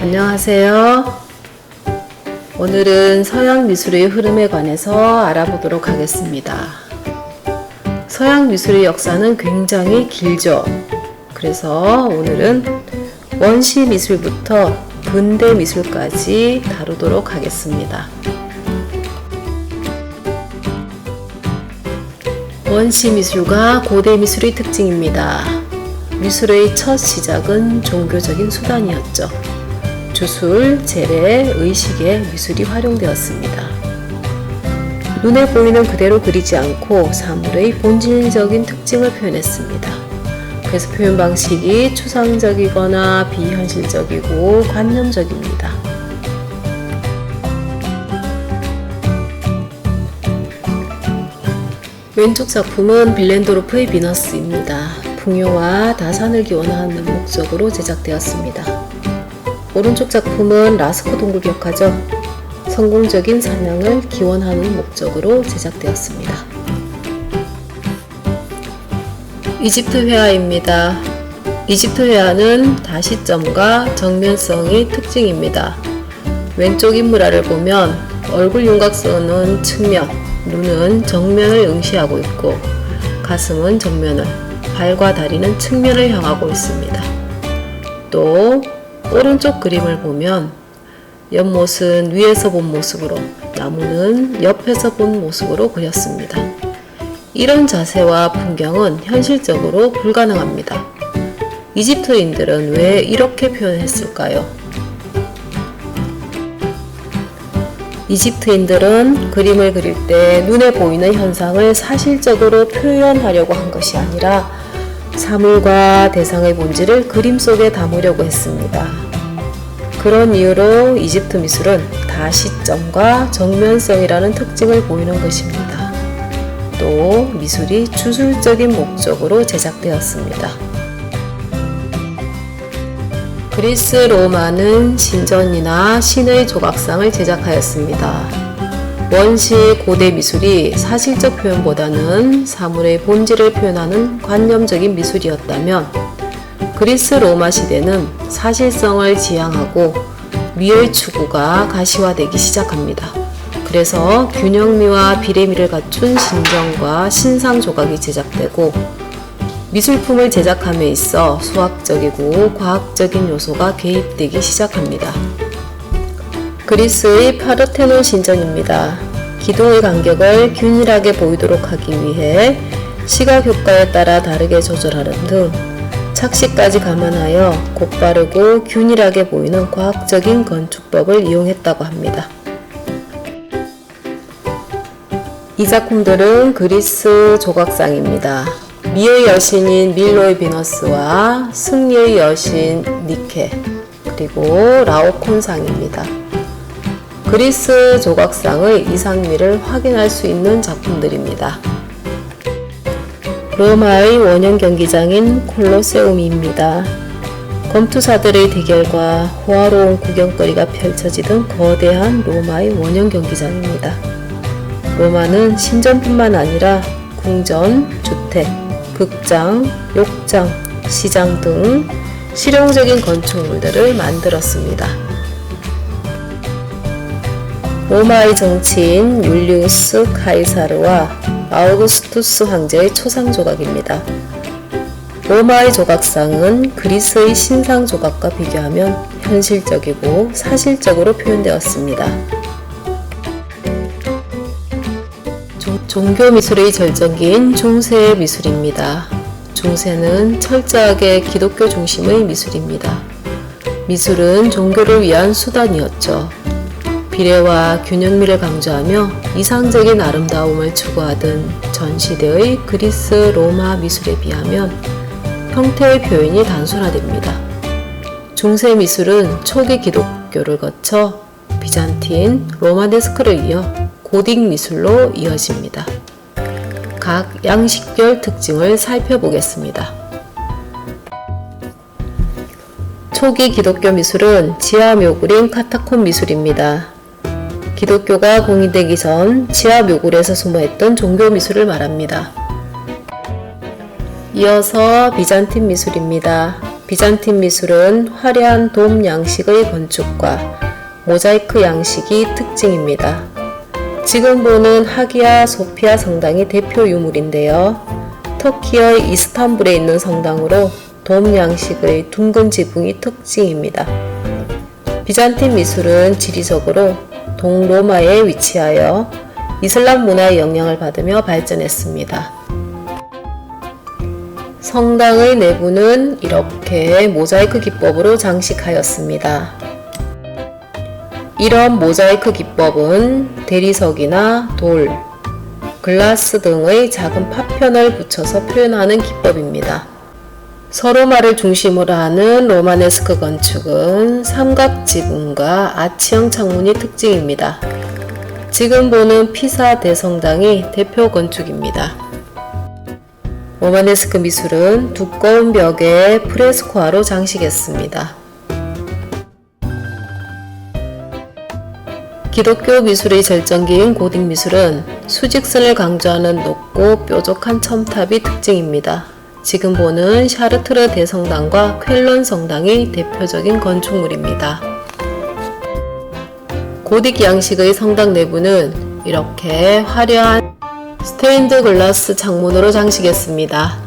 안녕하세요. 오늘은 서양 미술의 흐름에 관해서 알아보도록 하겠습니다. 서양 미술의 역사는 굉장히 길죠. 그래서 오늘은 원시 미술부터 근대 미술까지 다루도록 하겠습니다. 원시 미술과 고대 미술의 특징입니다. 미술의 첫 시작은 종교적인 수단이었죠. 주술, 제례, 의식에 미술이 활용되었습니다. 눈에 보이는 그대로 그리지 않고 사물의 본질적인 특징을 표현했습니다. 그래서 표현 방식이 추상적이거나 비현실적이고 관념적입니다. 왼쪽 작품은 빌렌도르프의 비너스입니다. 풍요와 다산을 기원하는 목적으로 제작되었습니다. 오른쪽 작품은 라스코 동굴 기억하죠? 성공적인 사명을 기원하는 목적으로 제작되었습니다. 이집트 회화입니다. 이집트 회화는 다시점과 정면성이 특징입니다. 왼쪽 인물화를 보면 얼굴 윤곽선은 측면, 눈은 정면을 응시하고 있고 가슴은 정면을, 발과 다리는 측면을 향하고 있습니다. 또 오른쪽 그림을 보면 연못은 위에서 본 모습으로, 나무는 옆에서 본 모습으로 그렸습니다. 이런 자세와 풍경은 현실적으로 불가능합니다. 이집트인들은 왜 이렇게 표현했을까요? 이집트인들은 그림을 그릴 때 눈에 보이는 현상을 사실적으로 표현하려고 한 것이 아니라 사물과 대상의 본질을 그림 속에 담으려고 했습니다. 그런 이유로 이집트 미술은 다시점과 정면성이라는 특징을 보이는 것입니다. 또 미술이 주술적인 목적으로 제작되었습니다. 그리스 로마는 신전이나 신의 조각상을 제작하였습니다. 원시 고대 미술이 사실적 표현보다는 사물의 본질을 표현하는 관념적인 미술이었다면 그리스 로마 시대는 사실성을 지향하고 미의 추구가 가시화되기 시작합니다. 그래서 균형미와 비례미를 갖춘 신전과 신상 조각이 제작되고 미술품을 제작함에 있어 수학적이고 과학적인 요소가 개입되기 시작합니다. 그리스의 파르테논 신전입니다. 기둥의 간격을 균일하게 보이도록 하기 위해 시각 효과에 따라 다르게 조절하는 등 착시까지 감안하여 곧바르고 균일하게 보이는 과학적인 건축법을 이용했다고 합니다. 이 작품들은 그리스 조각상입니다. 미의 여신인 밀로의 비너스와 승리의 여신 니케, 그리고 라오콘상입니다. 그리스 조각상의 이상미를 확인할 수 있는 작품들입니다. 로마의 원형 경기장인 콜로세움입니다. 검투사들의 대결과 호화로운 구경거리가 펼쳐지던 거대한 로마의 원형 경기장입니다. 로마는 신전뿐만 아니라 궁전, 주택, 극장, 욕장, 시장 등 실용적인 건축물들을 만들었습니다. 로마의 정치인 율리우스 카이사르와 아우구스투스 황제의 초상 조각입니다. 로마의 조각상은 그리스의 신상 조각과 비교하면 현실적이고 사실적으로 표현되었습니다. 종교 미술의 절정기인 중세 미술입니다. 중세는 철저하게 기독교 중심의 미술입니다. 미술은 종교를 위한 수단이었죠. 비례와 균형미를 강조하며 이상적인 아름다움을 추구하던 전 시대의 그리스 로마 미술에 비하면 형태의 표현이 단순화됩니다. 중세 미술은 초기 기독교를 거쳐 비잔틴, 로마네스크를 이어 고딕 미술로 이어집니다. 각 양식별 특징을 살펴보겠습니다. 초기 기독교 미술은 지하 묘굴인 카타콤 미술입니다. 기독교가 공인되기 전 지하 묘굴에서 수모했던 종교 미술을 말합니다. 이어서 비잔틴 미술입니다. 비잔틴 미술은 화려한 돔 양식의 건축과 모자이크 양식이 특징입니다. 지금 보는 하기야 소피아 성당이 대표 유물인데요. 터키의 이스탄불에 있는 성당으로 돔 양식의 둥근 지붕이 특징입니다. 비잔틴 미술은 지리적으로 동로마에 위치하여 이슬람 문화의 영향을 받으며 발전했습니다. 성당의 내부는 이렇게 모자이크 기법으로 장식하였습니다. 이런 모자이크 기법은 대리석이나 돌, 글라스 등의 작은 파편을 붙여서 표현하는 기법입니다. 서로마를 중심으로 하는 로마네스크 건축은 삼각 지붕과 아치형 창문이 특징입니다. 지금 보는 피사 대성당이 대표 건축입니다. 로마네스크 미술은 두꺼운 벽에 프레스코화로 장식했습니다. 기독교 미술의 절정기인 고딕 미술은 수직선을 강조하는 높고 뾰족한 첨탑이 특징입니다. 지금 보는 샤르트르 대성당과 쾰런 성당이 대표적인 건축물입니다. 고딕 양식의 성당 내부는 이렇게 화려한 스테인드 글라스 창문으로 장식했습니다.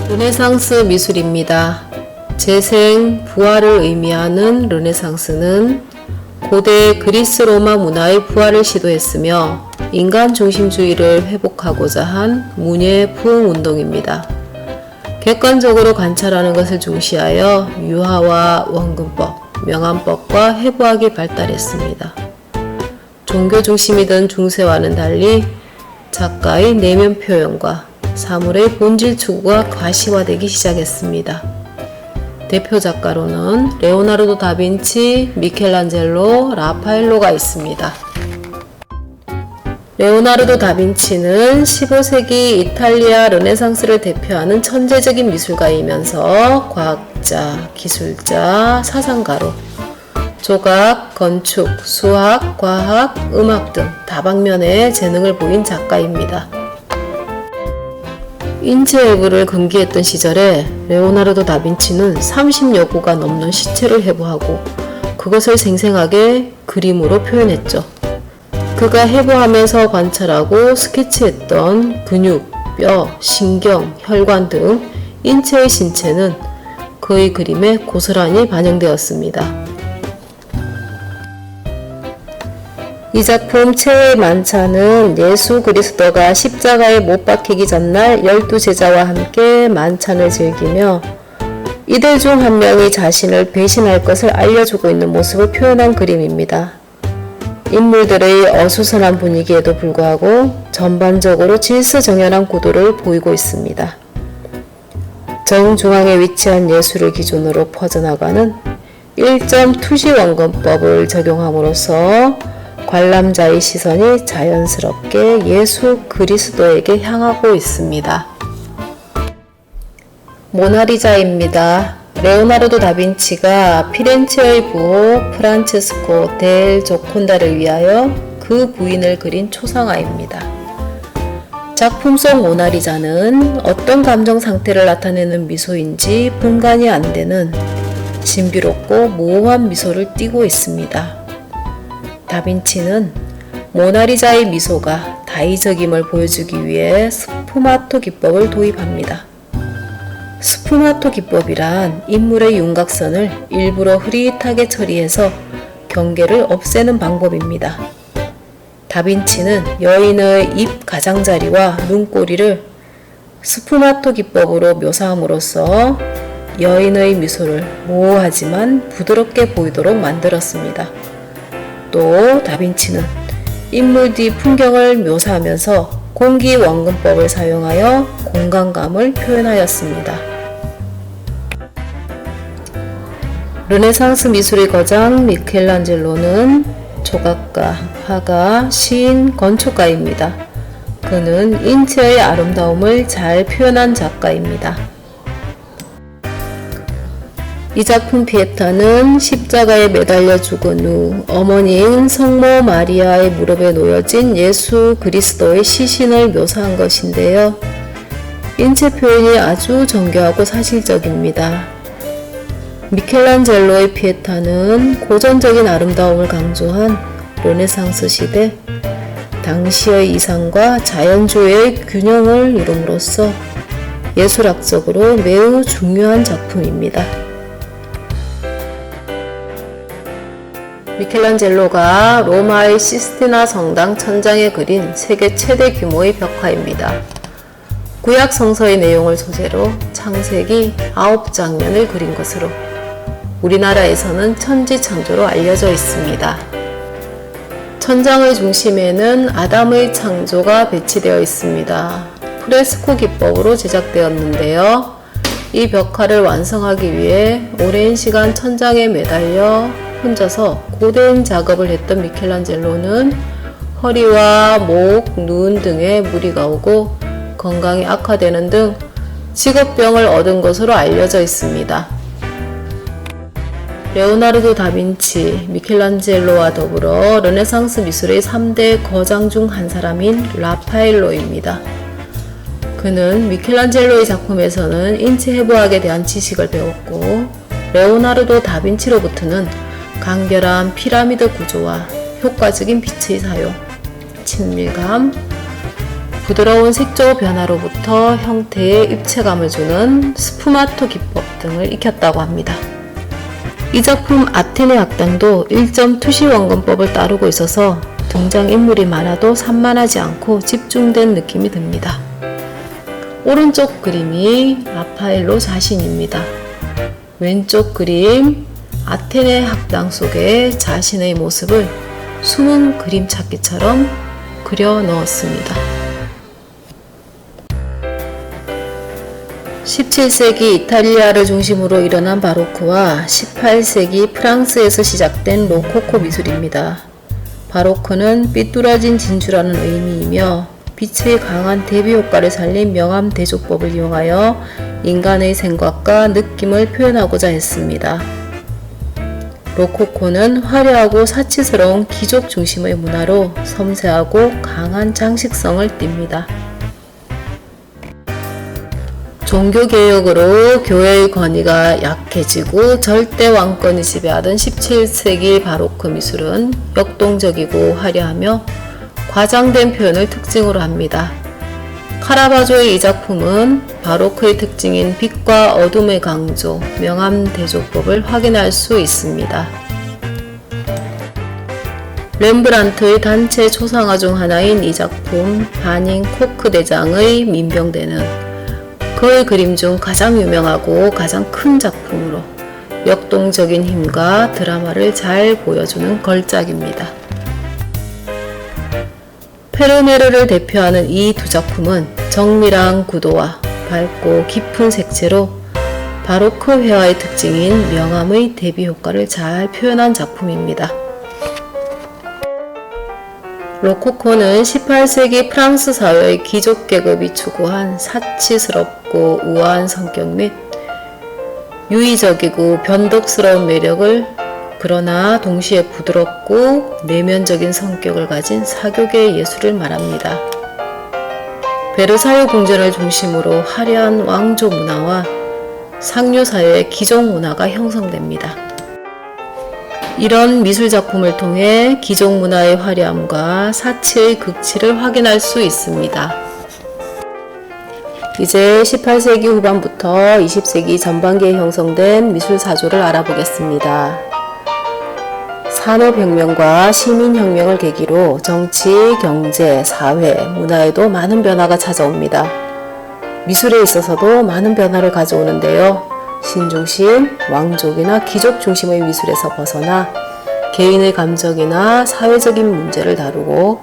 르네상스 미술입니다. 재생, 부활을 의미하는 르네상스는 고대 그리스 로마 문화의 부활을 시도했으며 인간 중심주의를 회복하고자 한 문예 부흥 운동입니다. 객관적으로 관찰하는 것을 중시하여 유화와 원근법, 명암법과 해부학이 발달했습니다. 종교 중심이던 중세와는 달리 작가의 내면 표현과 사물의 본질 추구가 가시화되기 시작했습니다. 대표 작가로는 레오나르도 다빈치, 미켈란젤로, 라파엘로가 있습니다. 레오나르도 다빈치는 15세기 이탈리아 르네상스를 대표하는 천재적인 미술가이면서 과학자, 기술자, 사상가로 조각, 건축, 수학, 과학, 음악 등 다방면의 재능을 보인 작가입니다. 인체해부를 금기했던 시절에 레오나르도 다빈치는 30여 구가 넘는 시체를 해부하고 그것을 생생하게 그림으로 표현했죠. 그가 해부하면서 관찰하고 스케치했던 근육, 뼈, 신경, 혈관 등 인체의 신체는 그의 그림에 고스란히 반영되었습니다. 이 작품 최후의 만찬은 예수 그리스도가 십자가에 못 박히기 전날 12제자와 함께 만찬을 즐기며 이들 중 한 명이 자신을 배신할 것을 알려주고 있는 모습을 표현한 그림입니다. 인물들의 어수선한 분위기에도 불구하고 전반적으로 질서정연한 구도를 보이고 있습니다. 정중앙에 위치한 예수를 기준으로 퍼져나가는 1점 투시 원근법을 적용함으로써 관람자의 시선이 자연스럽게 예수 그리스도에게 향하고 있습니다. 모나리자입니다. 레오나르도 다빈치가 피렌체의 부호 프란체스코 델 조콘다를 위하여 그 부인을 그린 초상화입니다. 작품 속 모나리자는 어떤 감정 상태를 나타내는 미소인지 분간이 안 되는 신비롭고 모호한 미소를 띠고 있습니다. 다빈치는 모나리자의 미소가 다의적임을 보여주기 위해 스푸마토 기법을 도입합니다. 스푸마토 기법이란 인물의 윤곽선을 일부러 흐릿하게 처리해서 경계를 없애는 방법입니다. 다빈치는 여인의 입 가장자리와 눈꼬리를 스푸마토 기법으로 묘사함으로써 여인의 미소를 모호하지만 부드럽게 보이도록 만들었습니다. 또 다빈치는 인물 뒤 풍경을 묘사하면서 공기 원근법을 사용하여 공간감을 표현하였습니다. 르네상스 미술의 거장 미켈란젤로는 조각가, 화가, 시인, 건축가입니다. 그는 인체의 아름다움을 잘 표현한 작가입니다. 이 작품 피에타는 십자가에 매달려 죽은 후 어머니인 성모 마리아의 무릎에 놓여진 예수 그리스도의 시신을 묘사한 것인데요. 인체 표현이 아주 정교하고 사실적입니다. 미켈란젤로의 피에타는 고전적인 아름다움을 강조한 르네상스 시대 당시의 이상과 자연주의의 균형을 이룸으로써 예술학적으로 매우 중요한 작품입니다. 미켈란젤로가 로마의 시스티나 성당 천장에 그린 세계 최대 규모의 벽화입니다. 구약 성서의 내용을 소재로 창세기 9장면을 그린 것으로 우리나라에서는 천지창조로 알려져 있습니다. 천장의 중심에는 아담의 창조가 배치되어 있습니다. 프레스코 기법으로 제작되었는데요. 이 벽화를 완성하기 위해 오랜 시간 천장에 매달려 혼자서 고된 작업을 했던 미켈란젤로는 허리와 목, 눈 등에 무리가 오고 건강이 악화되는 등 직업병을 얻은 것으로 알려져 있습니다. 레오나르도 다빈치, 미켈란젤로와 더불어 르네상스 미술의 3대 거장 중 한 사람인 라파엘로입니다. 그는 미켈란젤로의 작품에서는 인체 해부학에 대한 지식을 배웠고 레오나르도 다빈치로부터는 간결한 피라미드 구조와 효과적인 빛의 사용, 친밀감, 부드러운 색조 변화로부터 형태에 입체감을 주는 스푸마토 기법 등을 익혔다고 합니다. 이 작품 아테네 학당도 1점 투시 원근법을 따르고 있어서 등장인물이 많아도 산만하지 않고 집중된 느낌이 듭니다. 오른쪽 그림이 라파엘로 자신입니다. 왼쪽 그림 아테네 학당 속의 자신의 모습을 숨은 그림찾기처럼 그려 넣었습니다. 17세기 이탈리아를 중심으로 일어난 바로크와 18세기 프랑스에서 시작된 로코코 미술입니다. 바로크는 삐뚤어진 진주라는 의미이며 빛의 강한 대비 효과를 살린 명암 대조법을 이용하여 인간의 생각과 느낌을 표현하고자 했습니다. 로코코는 화려하고 사치스러운 귀족 중심의 문화로 섬세하고 강한 장식성을 띱니다. 종교개혁으로 교회의 권위가 약해지고 절대 왕권이 지배하던 17세기 바로크 미술은 역동적이고 화려하며 과장된 표현을 특징으로 합니다. 카라바조의 이 작품은 바로크의 특징인 빛과 어둠의 강조, 명암 대조법을 확인할 수 있습니다. 렘브란트의 단체 초상화 중 하나인 이 작품 바닝 코크 대장의 민병대는 그의 그림 중 가장 유명하고 가장 큰 작품으로 역동적인 힘과 드라마를 잘 보여주는 걸작입니다. 페르메르를 대표하는 이 두 작품은 정밀한 구도와 밝고 깊은 색채로 바로크 회화의 특징인 명암의 대비 효과를 잘 표현한 작품입니다. 로코코는 18세기 프랑스 사회의 귀족 계급이 추구한 사치스럽고 우아한 성격 및 유의적이고 변덕스러운 매력을 그러나 동시에 부드럽고 내면적인 성격을 가진 사교계의 예술을 말합니다. 베르사유 궁전을 중심으로 화려한 왕조 문화와 상류사회의 귀족 문화가 형성됩니다. 이런 미술작품을 통해 귀족 문화의 화려함과 사치의 극치를 확인할 수 있습니다. 이제 18세기 후반부터 20세기 전반기에 형성된 미술사조를 알아보겠습니다. 산업혁명과 시민혁명을 계기로 정치, 경제, 사회, 문화에도 많은 변화가 찾아옵니다. 미술에 있어서도 많은 변화를 가져오는데요. 신중심, 왕족이나 귀족 중심의 미술에서 벗어나 개인의 감정이나 사회적인 문제를 다루고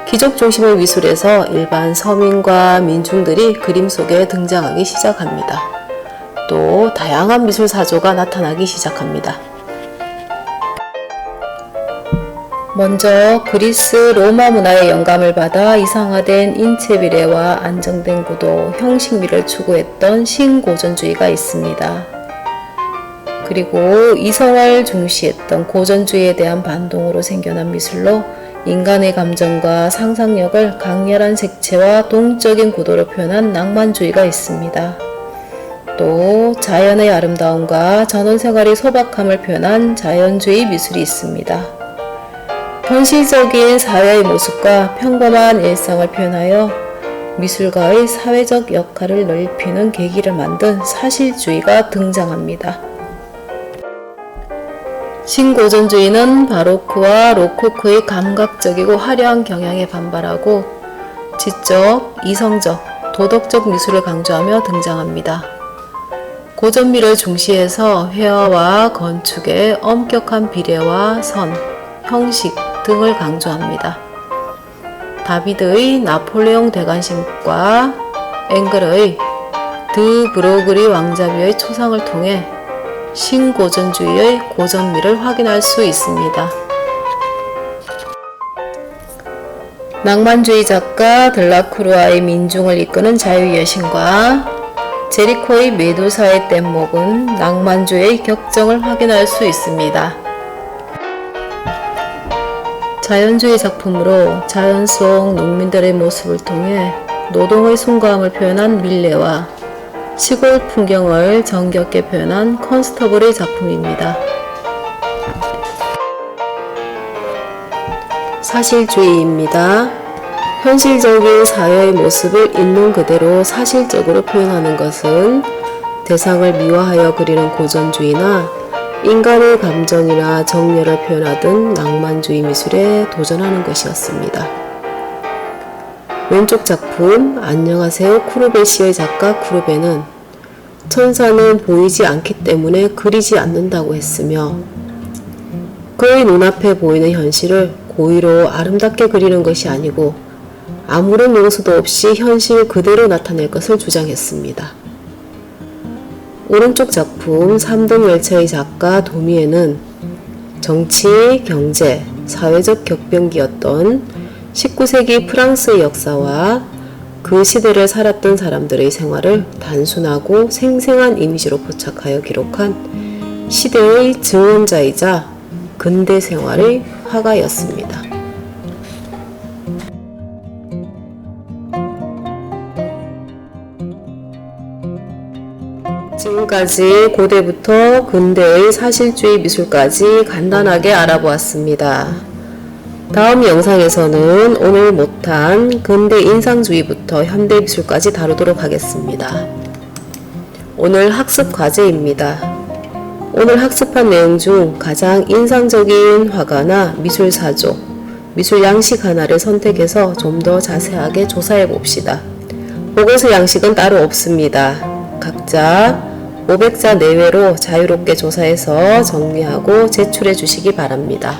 귀족 중심의 미술에서 일반 서민과 민중들이 그림 속에 등장하기 시작합니다. 또 다양한 미술 사조가 나타나기 시작합니다. 먼저 그리스 로마 문화의 영감을 받아 이상화된 인체 비례와 안정된 구도, 형식미를 추구했던 신고전주의가 있습니다. 그리고 이성을 중시했던 고전주의에 대한 반동으로 생겨난 미술로 인간의 감정과 상상력을 강렬한 색채와 동적인 구도로 표현한 낭만주의가 있습니다. 또 자연의 아름다움과 전원생활의 소박함을 표현한 자연주의 미술이 있습니다. 현실적인 사회의 모습과 평범한 일상을 표현하여 미술가의 사회적 역할을 넓히는 계기를 만든 사실주의가 등장합니다. 신고전주의는 바로크와 로코코의 감각적이고 화려한 경향에 반발하고 지적, 이성적, 도덕적 미술을 강조하며 등장합니다. 고전미를 중시해서 회화와 건축의 엄격한 비례와 선, 형식 등을 강조합니다. 다비드의 나폴레옹 대관식과 앵글의 드 브로글리 왕자비의 초상을 통해 신고전주의의 고전미를 확인할 수 있습니다. 낭만주의 작가 들라크루아의 민중을 이끄는 자유의 여신과 제리코의 메두사의 뗏목은 낭만주의의 격정을 확인할 수 있습니다. 자연주의 작품으로 자연 속 농민들의 모습을 통해 노동의 숭고함을 표현한 밀레와 시골 풍경을 정겹게 표현한 컨스터블의 작품입니다. 사실주의입니다. 현실적인 사회의 모습을 있는 그대로 사실적으로 표현하는 것은 대상을 미화하여 그리는 고전주의나 인간의 감정이나 정열을 표현하던 낭만주의 미술에 도전하는 것이었습니다. 왼쪽 작품 안녕하세요 쿠르베시의 작가 쿠르베는 천사는 보이지 않기 때문에 그리지 않는다고 했으며 그의 눈앞에 보이는 현실을 고의로 아름답게 그리는 것이 아니고 아무런 용서도 없이 현실 그대로 나타낼 것을 주장했습니다. 오른쪽 작품 3등 열차의 작가 도미에는 정치, 경제, 사회적 격변기였던 19세기 프랑스의 역사와 그 시대를 살았던 사람들의 생활을 단순하고 생생한 이미지로 포착하여 기록한 시대의 증언자이자 근대 생활의 화가였습니다. 지금까지 고대부터 근대의 사실주의 미술까지 간단하게 알아보았습니다. 다음 영상에서는 오늘 못한 근대 인상주의부터 현대 미술까지 다루도록 하겠습니다. 오늘 학습 과제입니다. 오늘 학습한 내용 중 가장 인상적인 화가나 미술사조, 미술 양식 하나를 선택해서 좀 더 자세하게 조사해 봅시다. 보고서 양식은 따로 없습니다. 각자 500자 내외로 자유롭게 조사해서 정리하고 제출해 주시기 바랍니다.